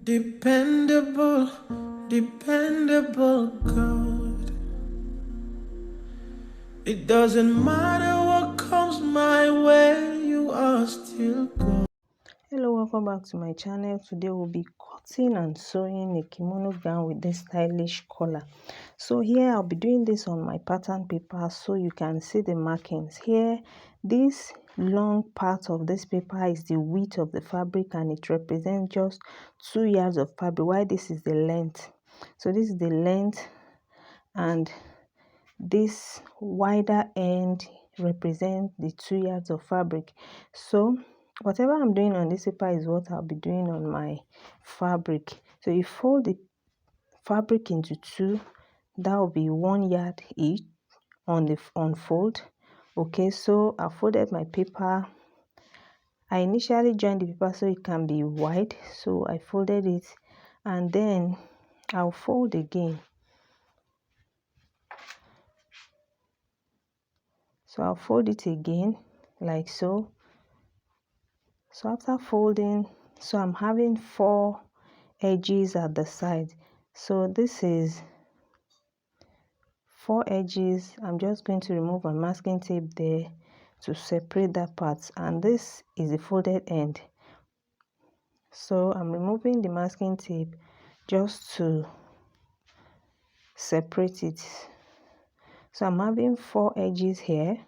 Dependable, dependable God. It doesn't matter what comes my way, you are still God. Hello, welcome back to my channel. Today we'll be cutting and sewing a kimono gown with this stylish collar. So here I'll be doing this on my pattern paper so you can see the markings. Here, this long part of this paper is the width of the fabric and it represents just 2 yards of fabric, while this is the length. So this is the length, and this wider end represents the 2 yards of fabric. So whatever I'm doing on this paper is what I'll be doing on my fabric. So you fold the fabric into two, that will be 1 yard each on the unfold. Okay, so I folded my paper. I initially joined the paper so it can be wide, so I folded it, and then I'll fold again. So I'll fold it again like so. So after folding, so I'm having 4 edges at the side. So this is 4 edges. I'm just going to remove my masking tape there to separate that part, and this is the folded end. So I'm removing the masking tape just to separate it. So I'm having 4 edges here,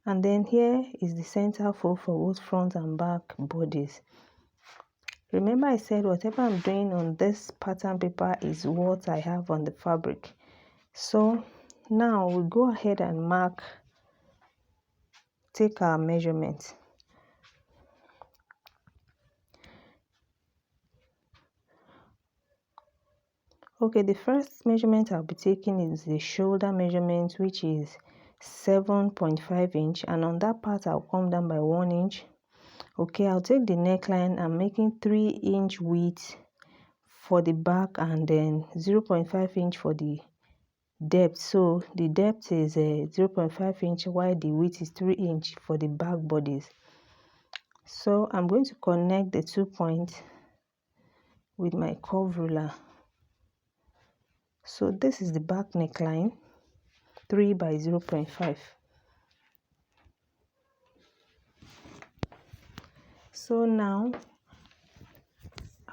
and then here is the center fold for both front and back bodies. Remember I said whatever I'm doing on this pattern paper is what I have on the fabric. So now we go ahead and take our measurement. Okay, the first measurement I'll be taking is the shoulder measurement, which is 7.5 inch, and on that part I'll come down by 1 inch. Okay, I'll take the neckline. I'm making 3-inch width for the back and then 0.5 inch for the depth. So the depth is 0.5 inch while the width is 3 inch for the back bodies. So I'm going to connect the 2 points with my curve ruler. So this is the back neckline, 3 by 0.5. So now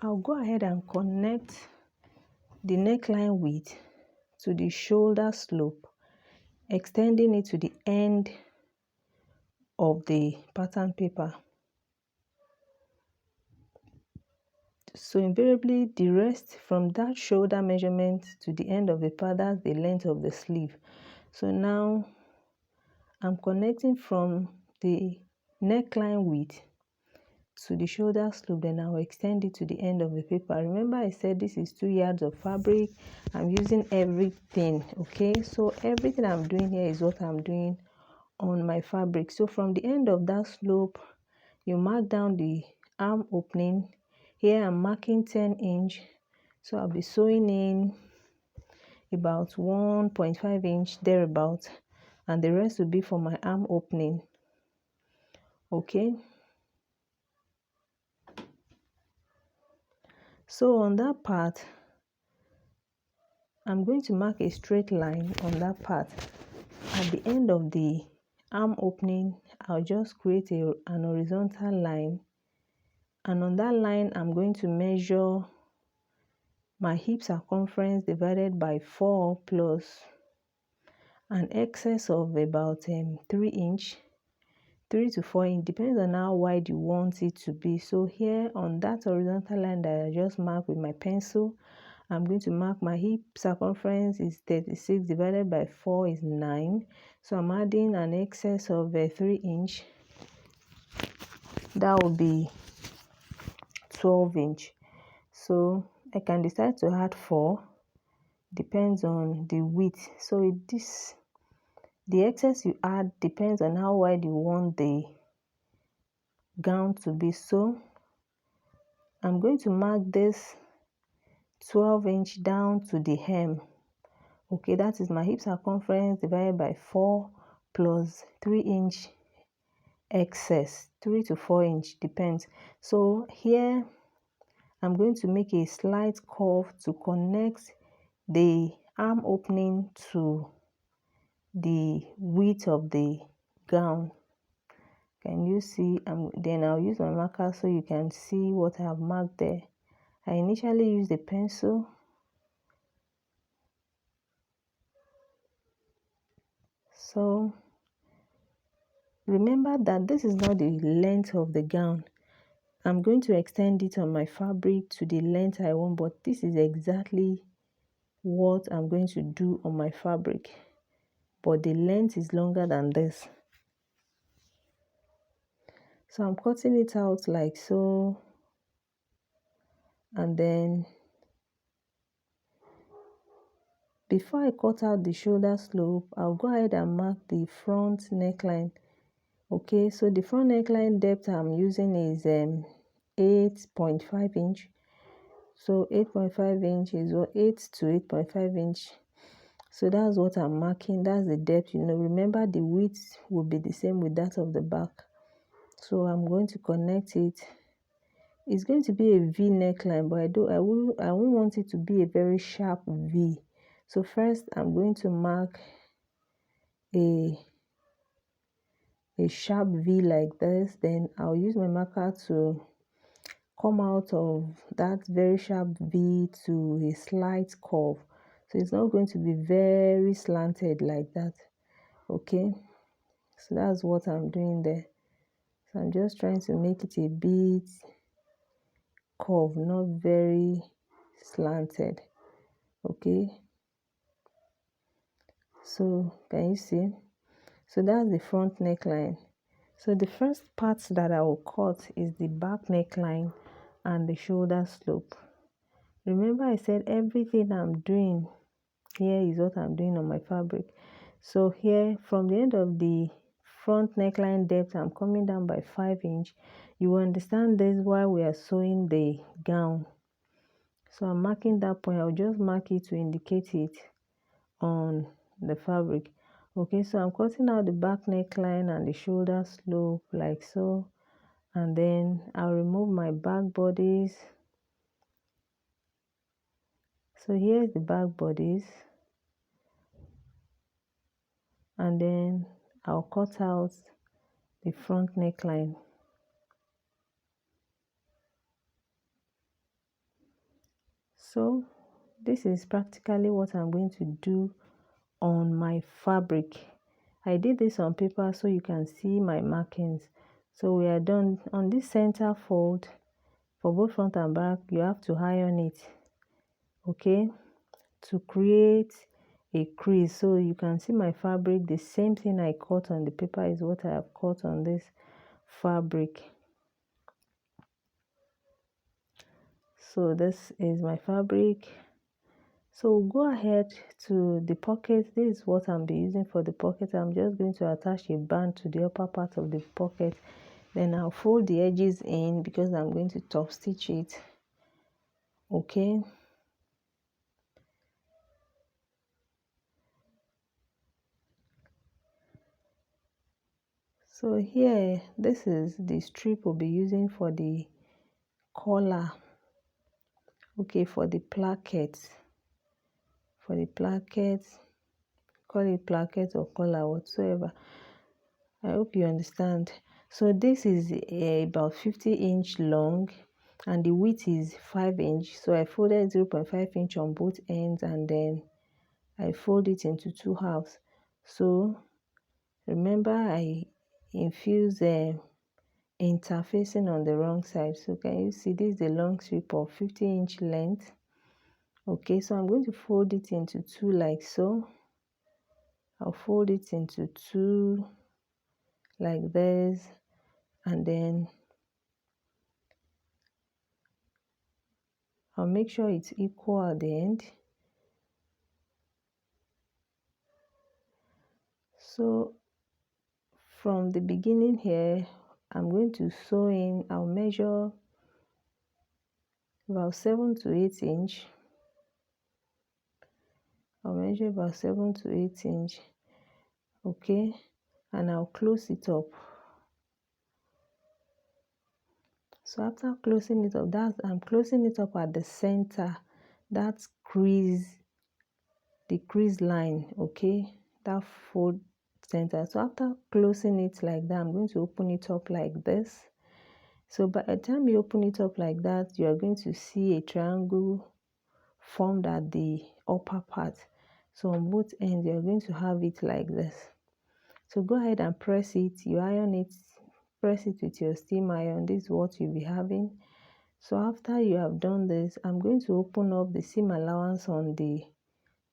I'll go ahead and connect the neckline width to the shoulder slope, extending it to the end of the pattern paper. So invariably the rest from that shoulder measurement to the end of the part, that's the length of the sleeve. So now I'm connecting from the neckline width to the shoulder slope, then I'll extend it to the end of the paper. Remember I said this is 2 yards of fabric. I'm using everything. Okay, so everything I'm doing here is what I'm doing on my fabric. So from the end of that slope, you mark down the arm opening. Here I'm marking 10 inch, so I'll be sewing in about 1.5 inch thereabout, and the rest will be for my arm opening. Okay, so on that part I'm going to mark a straight line on that part. At the end of the arm opening, I'll just create an horizontal line, and on that line I'm going to measure my hip circumference divided by 4 plus an excess of about 3 inch, 3 to 4 inch, depends on how wide you want it to be. So here on that horizontal line that I just marked with my pencil, I'm going to mark my hip circumference is 36 divided by 4 is 9. So I'm adding an excess of 3 inch. That will be 12 inch. So I can decide to add 4, depends on the width. So the excess you add depends on how wide you want the gown to be. So I'm going to mark this 12 inch down to the hem. Okay, that is my hip circumference divided by 4 plus 3 inch excess, 3 to 4 inch, depends. So here I'm going to make a slight curve to connect the arm opening to the width of the gown. Can you see? Then I'll use my marker so you can see what I have marked there. I initially used a pencil. So remember that this is not the length of the gown. I'm going to extend it on my fabric to the length I want, but this is exactly what I'm going to do on my fabric. But the length is longer than this. So I'm cutting it out like so. And then before I cut out the shoulder slope, I'll go ahead and mark the front neckline. Okay, so the front neckline depth I'm using is 8.5 inch. So 8.5 inch is what, 8 to 8.5 inch. So that's what I'm marking. That's the depth. Remember the width will be the same with that of the back. So I'm going to connect it. It's going to be a V neckline, but I won't want it to be a very sharp V. So first I'm going to mark a sharp V like this. Then I'll use my marker to come out of that very sharp V to a slight curve. So it's not going to be very slanted like that. Okay, so that's what I'm doing there. So I'm just trying to make it a bit curved, not very slanted. Okay, so can you see? So that's the front neckline. So the first part that I will cut is the back neckline and the shoulder slope. Remember I said everything I'm doing here is what I'm doing on my fabric. So here from the end of the front neckline depth, I'm coming down by 5 inch. You understand this while we are sewing the gown. So I'm marking that point. I'll just mark it to indicate it on the fabric. Okay, so I'm cutting out the back neckline and the shoulder slope like so, and then I'll remove my back bodies. So here's the back bodies, and then I'll cut out the front neckline. So this is practically what I'm going to do on my fabric. I did this on paper so you can see my markings. So we are done. On this center fold for both front and back, you have to iron it, okay, to create a crease. So you can see my fabric, the same thing I cut on the paper is what I have cut on this fabric. So this is my fabric. So go ahead to the pocket. This is what I'm be using for the pocket. I'm just going to attach a band to the upper part of the pocket. Then I'll fold the edges in because I'm going to top stitch it. Okay. So here, this is the strip we'll be using for the collar. Okay, for the placket. For the placket, call it placket or collar, whatsoever. I hope you understand. So this is about 50 inch long and the width is 5 inch. So I folded 0.5 inch on both ends and then I fold it into 2 halves. So remember I infuse interfacing on the wrong side. So can you see this is the long strip of 50 inch length. Okay, so I'm going to fold it into 2 like so. I'll fold it into 2 like this, and then I'll make sure it's equal at the end. So from the beginning here, I'm going to sew in, I'll measure about 7 to 8 inch. I'll measure about 7 to 8 inch. Okay, and I'll close it up. So after closing it up, I'm closing it up at the center, that crease, the crease line, okay, that fold center. So after closing it like that, I'm going to open it up like this. So by the time you open it up like that, you are going to see a triangle formed at the upper part. So on both ends, you are going to have it like this. So go ahead and press it. You iron it, press it with your steam iron. This is what you'll be having. So after you have done this, I'm going to open up the seam allowance on the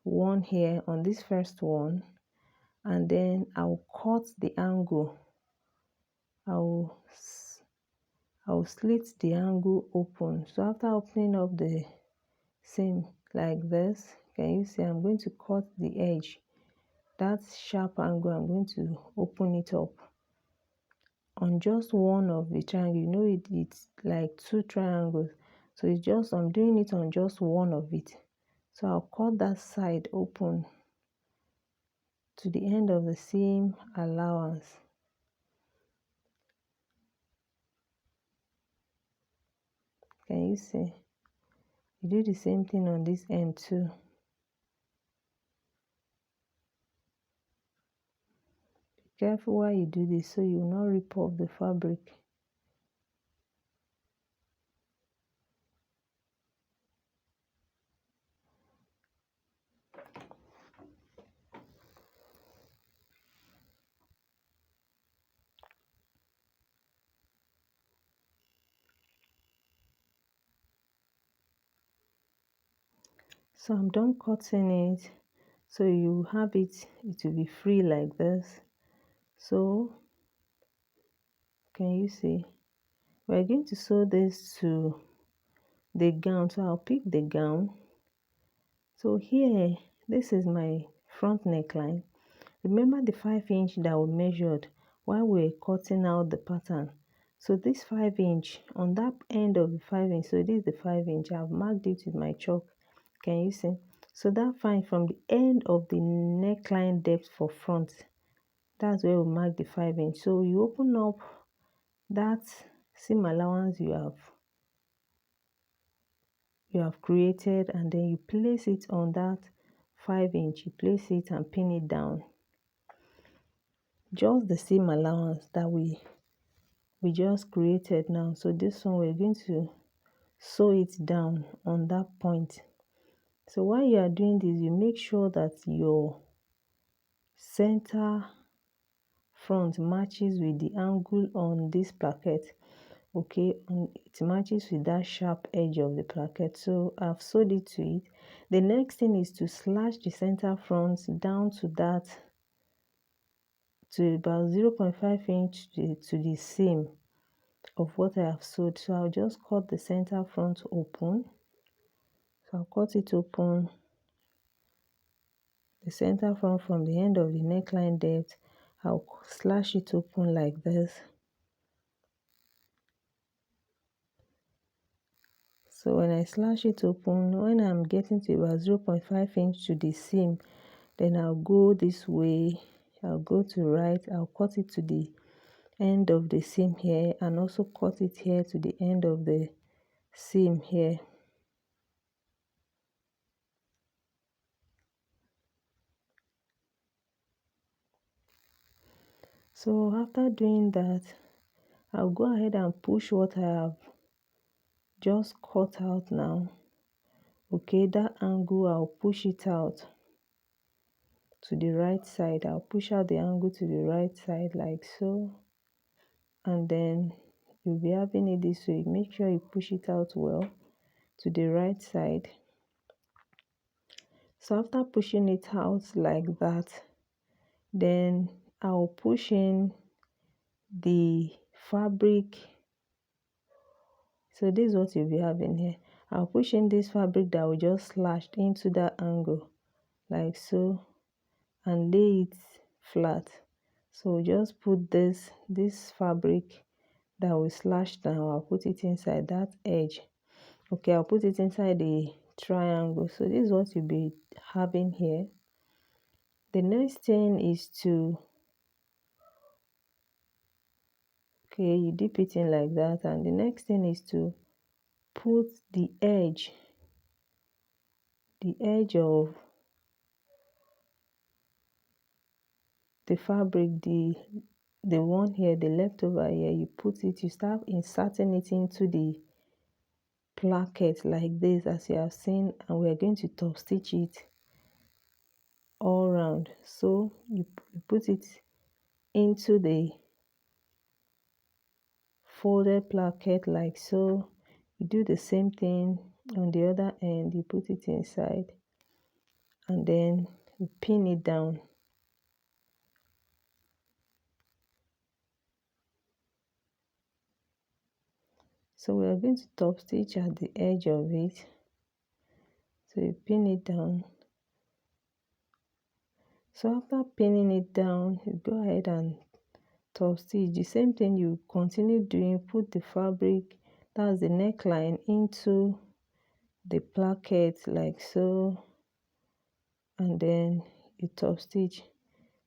one here, on this first one, and then I'll cut the angle. I'll slit the angle open. So after opening up the seam like this, can you see I'm going to cut the edge, that sharp angle. I'm going to open it up on just one of the triangle. You know it's like two triangles, so it's just, I'm doing it on just one of it. So I'll cut that side open to the end of the seam allowance. Can you see? You do the same thing on this end too. Be careful while you do this so you will not rip off the fabric. So I'm done cutting it. So you have it will be free like this. So can you see? We're going to sew this to the gown. So I'll pick the gown. So here, this is my front neckline. Remember the 5" that we measured while we were cutting out the pattern. So this 5" on that end of the 5". So this is the 5". I've marked it with my chalk. Can you see? So that fine from the end of the neckline depth for front, that's where we mark the 5". So you open up that seam allowance you have created, and then you place it on that 5". You place it and pin it down. Just the seam allowance that we just created now. So this one we're going to sew it down on that point. So while you are doing this, you make sure that your center front matches with the angle on this placket, okay, and it matches with that sharp edge of the placket. So I've sewed it to it. The next thing is to slash the center front down to that, to about 0.5" to the seam of what I have sewed. So I'll just cut the center front open. So I'll cut it open, the center front from the end of the neckline depth. I'll slash it open like this. So when I slash it open, when I'm getting to about 0.5" to the seam, then I'll go this way, I'll go to right, I'll cut it to the end of the seam here, and also cut it here to the end of the seam here. So after doing that, I'll go ahead and push what I have just cut out now. Okay, that angle, I'll push it out to the right side. I'll push out the angle to the right side like so, and then you'll be having it this way. Make sure you push it out well to the right side. So after pushing it out like that, then I'll push in the fabric. So this is what you'll be having here. I'll push in this fabric that we just slashed into that angle like so, and lay it flat. So just put this fabric that we slashed down, I'll put it inside that edge. Okay, I'll put it inside the triangle. So this is what you'll be having here. The next thing is to, Okay, you dip it in like that, and the next thing is to put the edge of the fabric, the one here, the leftover here, you put it, you start inserting it into the placket like this, as you have seen, and we are going to top stitch it all round. So you put it into the folded placket like so. You do the same thing on the other end, you put it inside, and then you pin it down. So we are going to top stitch at the edge of it. So you pin it down. So after pinning it down, you go ahead and top stitch. The same thing you continue doing, put the fabric, that's the neckline, into the placket like so, and then you top stitch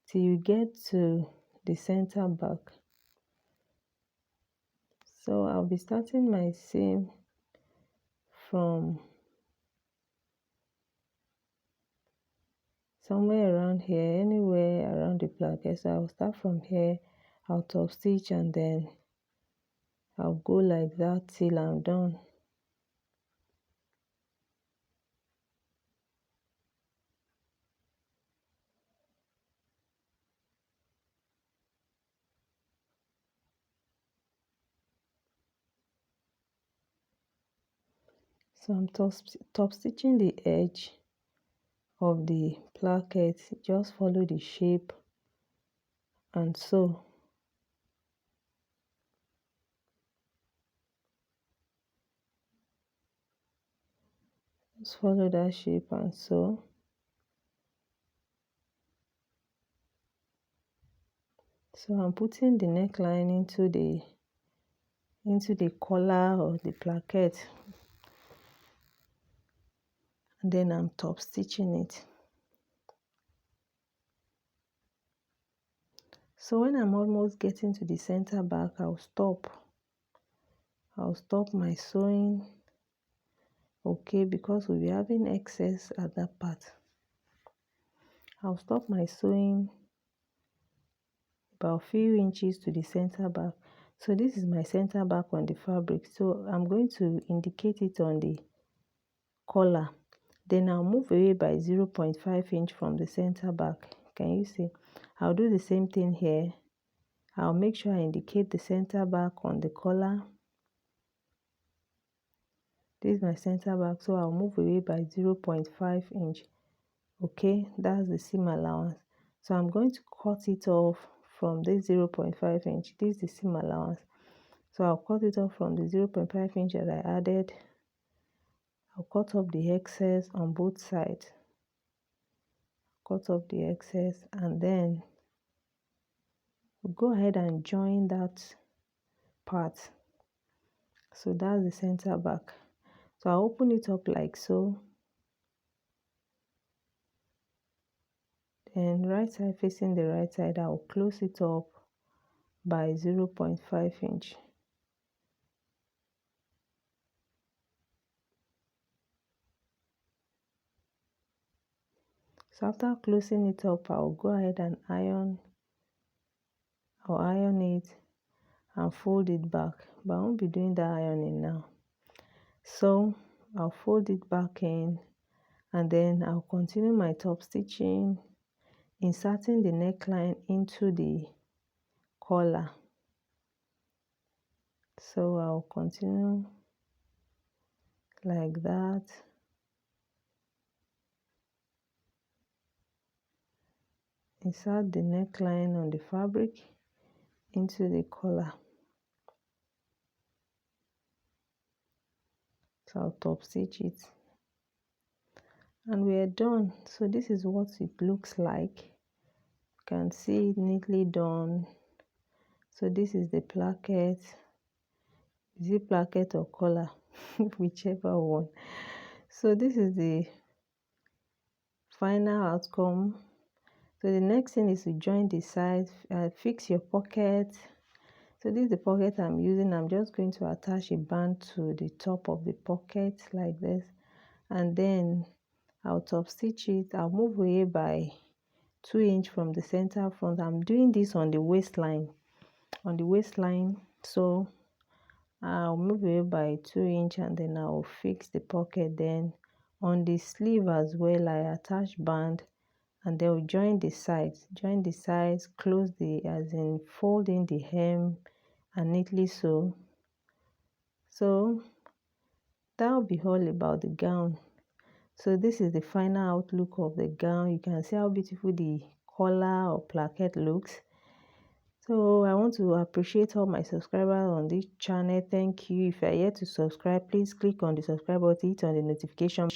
till you get to the center back. So I'll be starting my seam from somewhere around here, anywhere around the placket. So I'll start from here, I'll top stitch, and then I'll go like that till I'm done. So I'm top stitching the edge of the placket. Just follow the shape and sew. Just follow that shape and sew. So I'm putting the neckline into the collar of the placket, and then I'm top stitching it. So when I'm almost getting to the center back, I'll stop my sewing, okay, because we'll be having excess at that part. I'll stop my sewing about a few inches to the center back. So this is my center back on the fabric, so I'm going to indicate it on the collar. Then I'll move away by 0.5 inch from the center back. Can you see? I'll do the same thing here. I'll make sure I indicate the center back on the collar. This is my center back, so I'll move away by 0.5 inch. Okay, that's the seam allowance. So I'm going to cut it off from this 0.5 inch. This is the seam allowance. So I'll cut it off from the 0.5 inch that I added. I'll cut off the excess on both sides. Cut off the excess, and then we'll go ahead and join that part. So that's the center back. So I'll open it up like so. Then right side facing the right side, I'll close it up by 0.5 inch. So after closing it up, I'll go ahead and iron it and fold it back, but I won't be doing that ironing now. So I'll fold it back in, and then I'll continue my top stitching, inserting the neckline into the collar. So I'll continue like that. Insert the neckline on the fabric into the collar. So I'll top stitch it, and we are done. So this is what it looks like. You can see it neatly done. So this is the placket. Is it placket or collar? Whichever one. So this is the final outcome. So the next thing is to join the sides, fix your pocket, So this is the pocket I'm using. I'm just going to attach a band to the top of the pocket like this, and then I'll top stitch it. I'll move away by 2 inch from the center front. I'm doing this on the waistline, so I'll move away by 2 inch, and then I'll fix the pocket. Then on the sleeve as well, I attach band, and then we'll join the sides, close the, as in fold in the hem and neatly sew. So that'll be all about the gown. So this is the final outlook of the gown. You can see how beautiful the collar or placket looks. So I want to appreciate all my subscribers on this channel. Thank you. If you are yet to subscribe, please click on the subscribe button, hit on the notification